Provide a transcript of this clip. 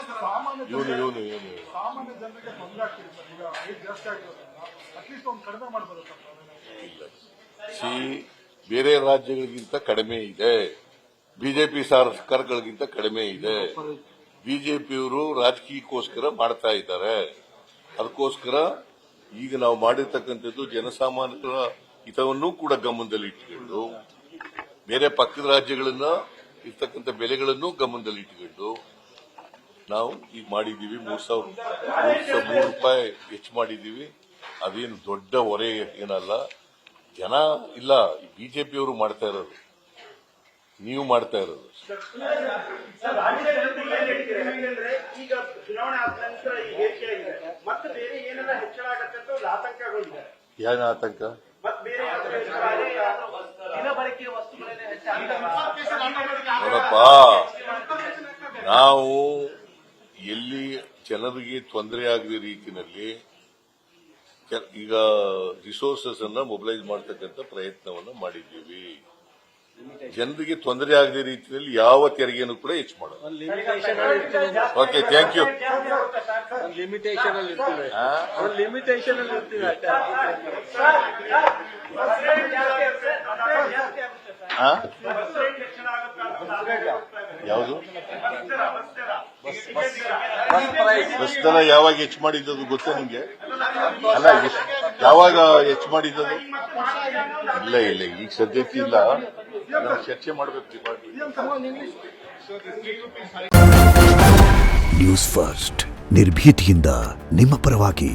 ಇವನು ಸಾಮಾನ್ಯ ಜನರಿಗೆ ತೊಂದರೆ ಆಗ್ತಿದೆ ಸರ್. ಈಗ ರೇಟ್ ಜಾಸ್ತಿ ಆಗಿರೋದ್ರಿಂದ ಅಟ್ಲೀಸ್ಟ್ ಒಂದು ಕಡಿಮೆ ಮಾಡಬಹುದು ಸರ್. ಇಲ್ಲ, ಬೇರೆ ರಾಜ್ಯಗಳಿಗಿಂತ ಕಡಿಮೆ ಇದೆ, ಬಿಜೆಪಿ ಸರ್ಕಾರಗಳಿಗಿಂತ ಕಡಿಮೆ ಇದೆ. ಬಿಜೆಪಿಯವರು ರಾಜಕೀಯಕ್ಕೋಸ್ಕರ ಮಾಡ್ತಾ ಇದ್ದಾರೆ. ಅದಕ್ಕೋಸ್ಕರ ಈಗ ನಾವು ಮಾಡಿರ್ತಕ್ಕಂಥದ್ದು ಜನಸಾಮಾನ್ಯರ ಹಿತವನ್ನೂ ಕೂಡ ಗಮನದಲ್ಲಿ ಇಟ್ಟುಕೊಂಡು, ಬೇರೆ ಪಕ್ಕದ ರಾಜ್ಯಗಳನ್ನ ಇರ್ತಕ್ಕಂಥ ಬೆಲೆಗಳನ್ನು ಗಮನದಲ್ಲಿ ಇಟ್ಟುಕೊಂಡು ನಾವು ಈಗ ಮಾಡಿದ್ದೀವಿ. 3,003 ರೂಪಾಯಿ ಹೆಚ್ಚು ಮಾಡಿದ್ದೀವಿ. ಅದೇನು ದೊಡ್ಡ ಹೊರೆ ಏನಲ್ಲ. ಜನ ಇಲ್ಲ, ಬಿಜೆಪಿಯವರು ಮಾಡ್ತಾ ಇರೋದು, ನೀವು ಮಾಡ್ತಾ ಇರೋದು. ಈಗ ಚುನಾವಣೆ ಆದ ನಂತರ ಈ ಏರಿಕೆ ಆಗಿದೆ, ಮತ್ತೆ ಬೇರೆ ಏನೆಲ್ಲ ಹೆಚ್ಚಳ ಆಗತ್ತೆ ಅಂತ ಒಂದು ಆತಂಕಗಳಿದೆ. ಏನು ಆತಂಕ? ದಿನಬಳಕೆಯ ವಸ್ತುಗಳೇನೇ ಹೆಚ್ಚಾಗಿದೆ. ನೋಡಪ್ಪ, ನಾವು ಎಲ್ಲಿ ಜನರಿಗೆ ತೊಂದರೆ ಆಗದ ರೀತಿಯಲ್ಲಿ ಈಗ ರಿಸೋರ್ಸಸ್ ಅನ್ನ ಮೊಬಿಲೈಸ್ ಮಾಡತಕ್ಕಂಥ ಪ್ರಯತ್ನವನ್ನ ಮಾಡಿದ್ದೀವಿ. ಜನರಿಗೆ ತೊಂದರೆ ಆಗದ ರೀತಿಯಲ್ಲಿ ಯಾವ ತೆರಿಗೆಯನ್ನು ಕೂಡ ಹೆಚ್ಚು ಮಾಡೋದು. Okay, thank you. ಯಾವುದು ಬಸ್ ದರ ಯಾವಾಗ ಹೆಚ್ಚು ಮಾಡಿದ್ದದು ಗೊತ್ತೇ ನಿಮ್ಗೆ? ಅಲ್ಲ, ಯಾವಾಗ ಹೆಚ್ಚು ಮಾಡಿದ್ದದು? ಇಲ್ಲ, ಈಗ ಸದ್ಯಕ್ಕೆ ಇಲ್ಲ. ಚರ್ಚೆ ಮಾಡಬೇಕು ಡಿಪಾರ್ಟ್ಮೆಂಟ್. ನ್ಯೂಸ್ ಫಸ್ಟ್, ನಿರ್ಭೀತಿಯಿಂದ ನಿಮ್ಮ ಪರವಾಗಿ.